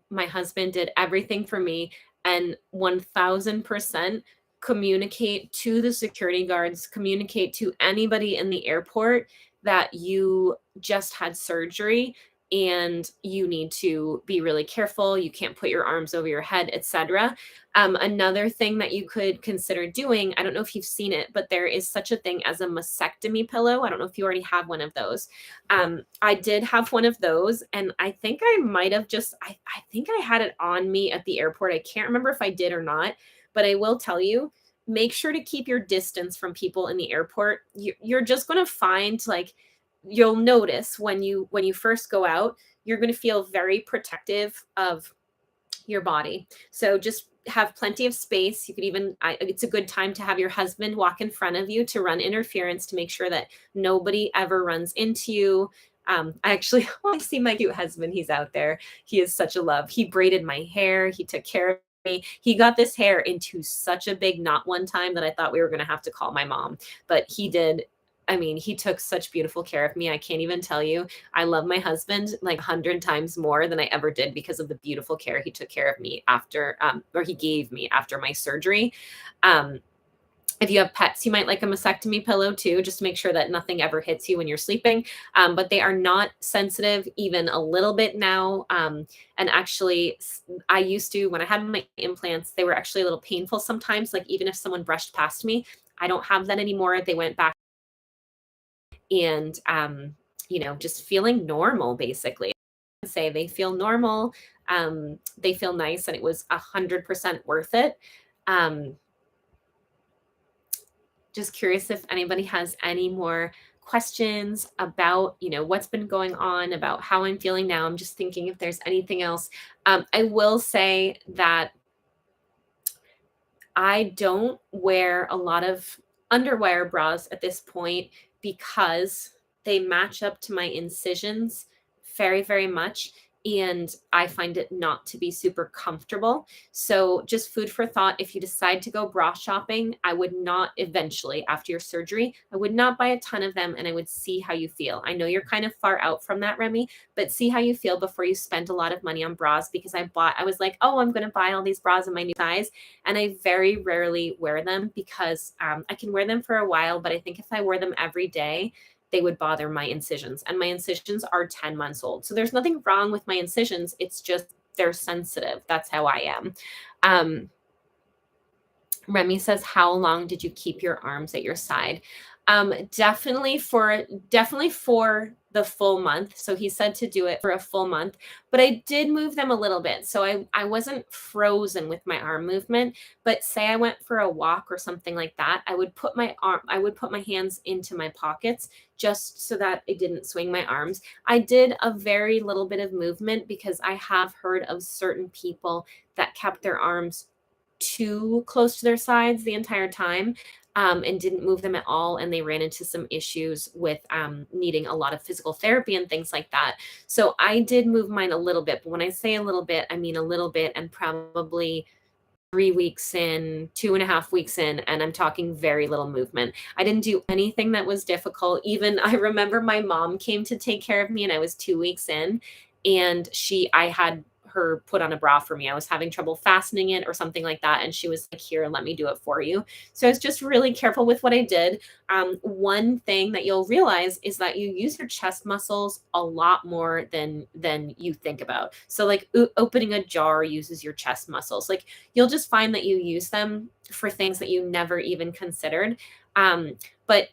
My husband did everything for me, and 1000% communicate to the security guards, communicate to anybody in the airport that you just had surgery and you need to be really careful. You can't put your arms over your head, etc. Another thing that you could consider doing, I don't know if you've seen it, but there is such a thing as a mastectomy pillow. I don't know if you already have one of those. I did have one of those, and I think I might have I think I had it on me at the airport. I can't remember if I did or not, but I will tell you, make sure to keep your distance from people in the airport. You're just going to find, like, you'll notice when you first go out, you're going to feel very protective of your body. So just have plenty of space. You could even, it's a good time to have your husband walk in front of you to run interference to make sure that nobody ever runs into you. I actually, I see my cute husband. He's out there. He is such a love. He braided my hair. He took care of me. He got this hair into such a big knot one time that I thought we were going to have to call my mom, but he did. I mean, he took such beautiful care of me. I can't even tell you. I love my husband like 100 times more than I ever did because of the beautiful care he took care of me after, or he gave me after my surgery. Um, if you have pets, you might like a mastectomy pillow too, just to make sure that nothing ever hits you when you're sleeping. But they are not sensitive even a little bit now. And actually, I used to, when I had my implants, they were actually a little painful sometimes. Like even if someone brushed past me, I don't have that anymore. They went back, and just feeling normal basically. Say they feel normal, they feel nice, and it was 100% worth it. um just curious if anybody has any more questions about what's been going on, about how I'm feeling now. I'm just thinking if there's anything else. I will say that I don't wear a lot of underwire bras at this point because they match up to my incisions very, very much. And I find it not to be super comfortable. So, just food for thought. If you decide to go bra shopping, I would not, eventually after your surgery, I would not buy a ton of them, and I would see how you feel. I know you're kind of far out from that, Remy, but see how you feel before you spend a lot of money on bras, because I was like, oh, I'm going to buy all these bras in my new size. And I very rarely wear them because I can wear them for a while, but I think if I wore them every day, they would bother my incisions. And my incisions are 10 months old. So there's nothing wrong with my incisions. It's just they're sensitive. That's how I am. Um, Remy says, how long did you keep your arms at your side? Definitely for the full month. So he said to do it for a full month, but I did move them a little bit. So I wasn't frozen with my arm movement, but say I went for a walk or something like that, I would put my hands into my pockets just so that it didn't swing my arms. I did a very little bit of movement because I have heard of certain people that kept their arms too close to their sides the entire time, and didn't move them at all. And they ran into some issues with needing a lot of physical therapy and things like that. So I did move mine a little bit. But when I say a little bit, I mean a little bit, and probably 3 weeks in, 2.5 weeks in, and I'm talking very little movement. I didn't do anything that was difficult. Even I remember my mom came to take care of me, and I was 2 weeks in, and I had her put on a bra for me. I was having trouble fastening it or something like that, and she was like, "Here, let me do it for you." So I was just really careful with what I did. One thing that you'll realize is that you use your chest muscles a lot more than you think about. So like opening a jar uses your chest muscles. Like you'll just find that you use them for things that you never even considered. But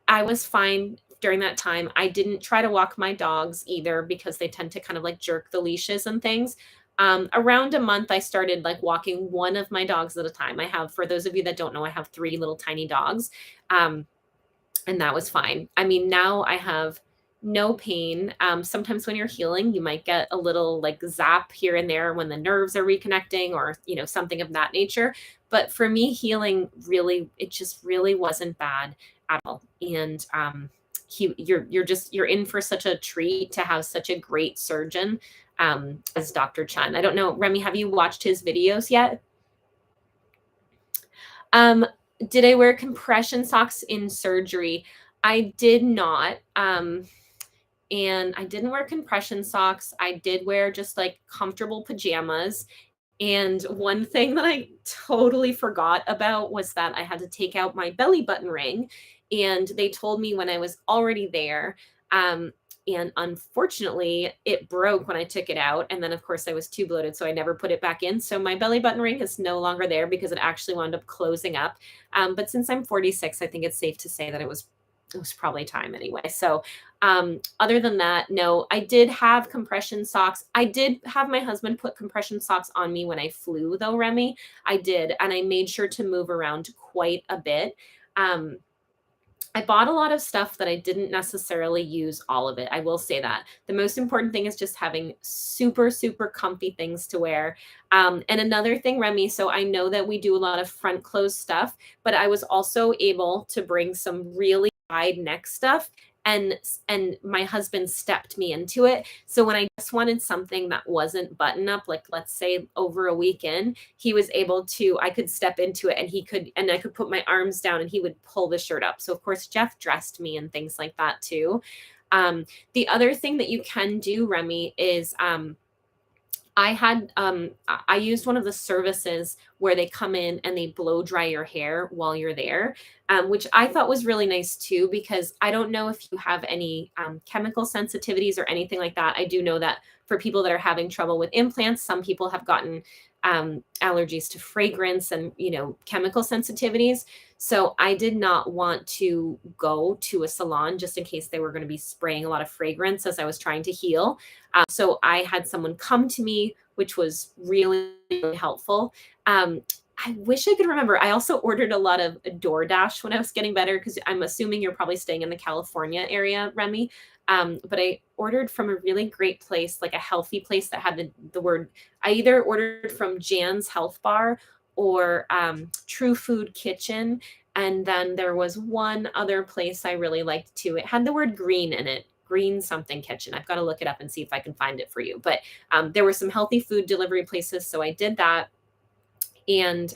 I was fine during that time. I didn't try to walk my dogs either because they tend to kind of like jerk the leashes and things. Around a month, I started like walking one of my dogs at a time. I have, for those of you that don't know, I have three little tiny dogs. Um, and that was fine. I mean, now I have no pain. Sometimes when you're healing, you might get a little like zap here and there when the nerves are reconnecting or, something of that nature. But for me, healing really, it just really wasn't bad at all. And you're in for such a treat to have such a great surgeon as Dr. Chun. I don't know, Remy, have you watched his videos yet? Um, did I wear compression socks in surgery? I did not. And I didn't wear compression socks. I did wear just like comfortable pajamas. And one thing that I totally forgot about was that I had to take out my belly button ring. And they told me when I was already there. And unfortunately, it broke when I took it out. And then, of course, I was too bloated, so I never put it back in. So my belly button ring is no longer there because it actually wound up closing up. But since I'm 46, I think it's safe to say that it was probably time anyway. So other than that, no, I did have compression socks. I did have my husband put compression socks on me when I flew, though, Remy. I did. And I made sure to move around quite a bit. I bought a lot of stuff that I didn't necessarily use all of it. I will say that. The most important thing is just having super, super comfy things to wear. And another thing, Remy, so I know that we do a lot of front clothes stuff, but I was also able to bring some really wide neck stuff. And my husband stepped me into it. So when I just wanted something that wasn't button up, like let's say over a weekend, he was able to, I could step into it and I could put my arms down and he would pull the shirt up. So of course, Jeff dressed me and things like that too. The other thing that you can do, Remy, is I used one of the services where they come in and they blow dry your hair while you're there, which I thought was really nice too, because I don't know if you have any chemical sensitivities or anything like that. I do know that for people that are having trouble with implants, some people have gotten allergies to fragrance and, chemical sensitivities. So I did not want to go to a salon just in case they were going to be spraying a lot of fragrance as I was trying to heal. So I had someone come to me, which was really, really helpful. I wish I could remember. I also ordered a lot of DoorDash when I was getting better because I'm assuming you're probably staying in the California area, Remy. But I ordered from a really great place, like a healthy place that had the word. I either ordered from Jan's Health Bar or True Food Kitchen. And then there was one other place I really liked too. It had the word green in it. Green something kitchen. I've got to look it up and see if I can find it for you. But there were some healthy food delivery places, so I did that. And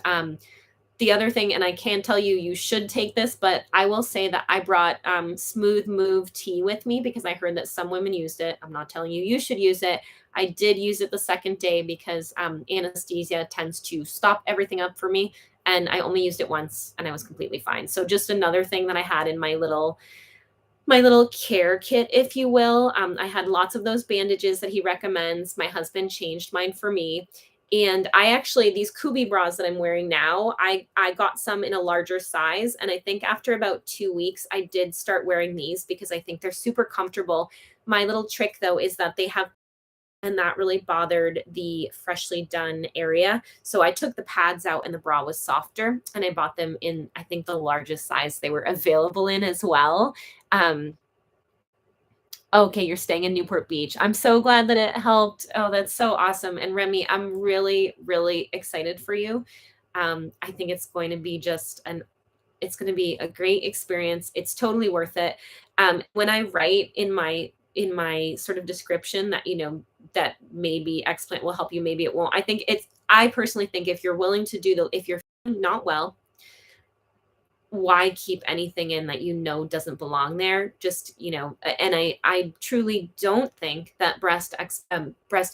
the other thing, and I can tell you, you should take this, but I will say that I brought Smooth Move tea with me because I heard that some women used it. I'm not telling you should use it. I did use it the second day because anesthesia tends to stop everything up for me. And I only used it once and I was completely fine. So just another thing that I had in my little care kit, if you will. I had lots of those bandages that he recommends. My husband changed mine for me. And I actually, these Kubi bras that I'm wearing now, I got some in a larger size. And I think after about 2 weeks, I did start wearing these because I think they're super comfortable. My little trick though, is that they have, and that really bothered the freshly done area. So I took the pads out and the bra was softer and I bought them in, I think the largest size they were available in as well. Okay, you're staying in Newport Beach. I'm so glad that it helped. Oh, that's so awesome. And Remy, I'm really, really excited for you. I think it's going to be it's going to be a great experience. It's totally worth it. When I write in my sort of description that, that maybe Explant will help you, maybe it won't. I personally think if you're willing to if you're not well, why keep anything in that you know doesn't belong there? Just, and I truly don't think that breast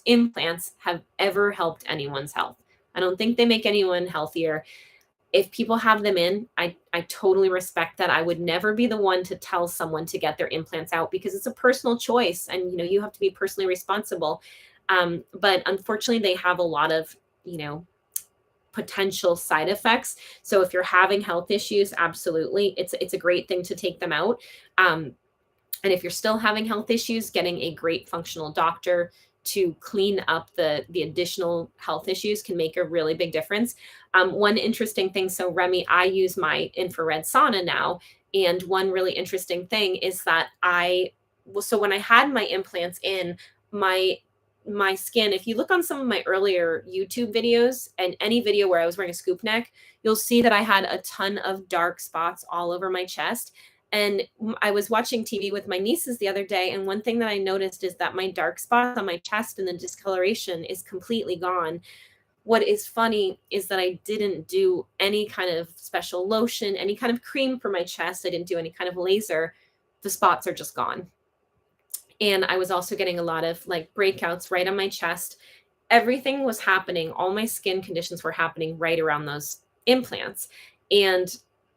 implants have ever helped anyone's health. I don't think they make anyone healthier. If people have them in, I totally respect that. I would never be the one to tell someone to get their implants out because it's a personal choice, and you have to be personally responsible. But unfortunately, they have a lot of potential side effects. So if you're having health issues, absolutely, it's a great thing to take them out. And if you're still having health issues, getting a great functional doctor to clean up the additional health issues can make a really big difference. One interesting thing, so Remy, I use my infrared sauna now, and one really interesting thing is that so when I had my implants in, my skin, if you look on some of my earlier YouTube videos and any video where I was wearing a scoop neck, you'll see that I had a ton of dark spots all over my chest. And I was watching TV with my nieces the other day, and one thing that I noticed is that my dark spots on my chest and the discoloration is completely gone. What is funny is that I didn't do any kind of special lotion, any kind of cream for my chest. I didn't do any kind of laser. The spots are just gone. And I was also getting a lot of like breakouts right on my chest. Everything was happening. All my skin conditions were happening right around those implants. And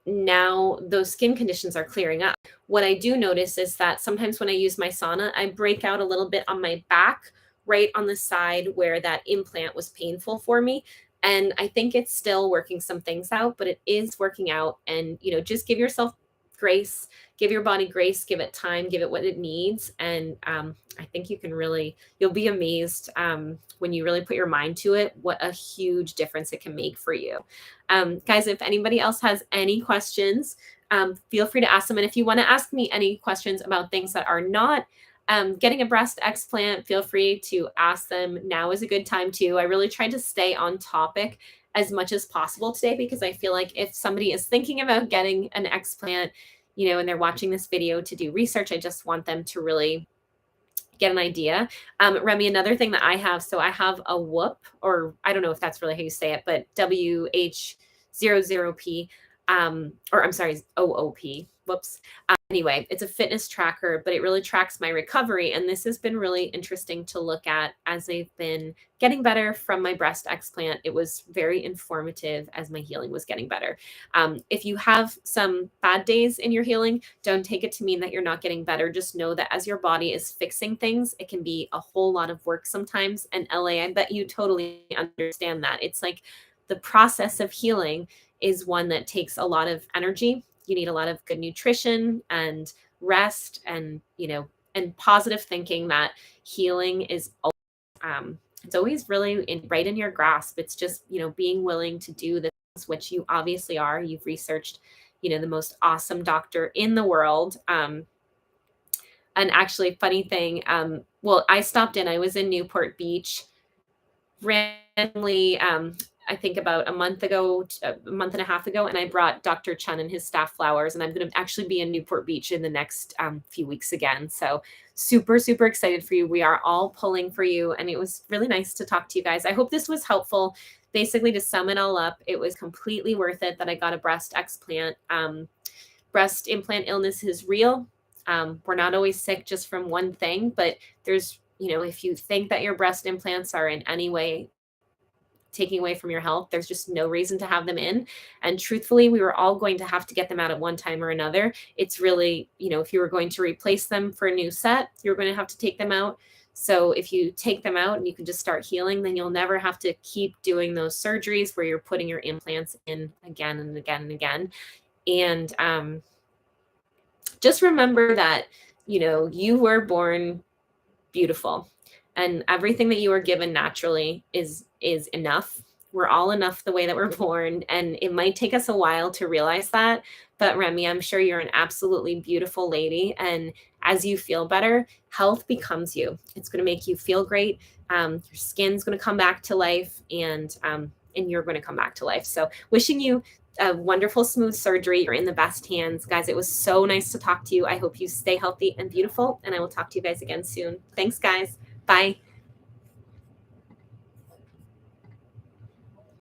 now those skin conditions are clearing up. What I do notice is that sometimes when I use my sauna, I break out a little bit on my back, right on the side where that implant was painful for me. And I think it's still working some things out, but it is working out. And, just give yourself grace, give your body grace, give it time, give it what it needs. And I think you'll be amazed when you really put your mind to it, what a huge difference it can make for you. Guys, if anybody else has any questions, feel free to ask them. And if you want to ask me any questions about things that are not getting a breast explant, feel free to ask them. Now is a good time too. I really tried to stay on topic as much as possible today because I feel like if somebody is thinking about getting an explant, and they're watching this video to do research, I just want them to really get an idea. Remy, another thing that I have, so I have a Whoop, or I don't know if that's really how you say it, but WH00P, or I'm sorry, OOP. Whoops. Anyway, it's a fitness tracker, but it really tracks my recovery. And this has been really interesting to look at as I've been getting better from my breast explant. It was very informative as my healing was getting better. If you have some bad days in your healing, don't take it to mean that you're not getting better. Just know that as your body is fixing things, it can be a whole lot of work sometimes. And LA, I bet you totally understand that. It's like the process of healing is one that takes a lot of energy. You need a lot of good nutrition and rest and, and positive thinking that healing is it's always really right in your grasp. It's just, being willing to do this, which you obviously are. You've researched, the most awesome doctor in the world. And actually, funny thing, well, I was in Newport Beach randomly, I think about a month and a half ago, and I brought Dr. Chun and his staff flowers, and I'm going to actually be in Newport Beach in the next few weeks again. So super, super excited for you. We are all pulling for you, and it was really nice to talk to you guys. I hope this was helpful. Basically, to sum it all up, it was completely worth it that I got a breast explant. Breast implant illness is real. We're not always sick just from one thing, but there's, if you think that your breast implants are in any way taking away from your health, there's just no reason to have them in. And truthfully, we were all going to have to get them out at one time or another. It's really, if you were going to replace them for a new set, you're going to have to take them out. So if you take them out and you can just start healing, then you'll never have to keep doing those surgeries where you're putting your implants in again and again and again. And just remember that, you were born beautiful, and everything that you were given naturally is enough. We're all enough the way that we're born, and it might take us a while to realize that. But Remy, I'm sure you're an absolutely beautiful lady, and as you feel better, health becomes you. It's going to make you feel great. Your skin's going to come back to life, and you're going to come back to life. So wishing you a wonderful, smooth surgery. You're in the best hands. Guys, it was so nice to talk to you. I hope you stay healthy and beautiful, and I will talk to you guys again soon. Thanks, guys. Bye.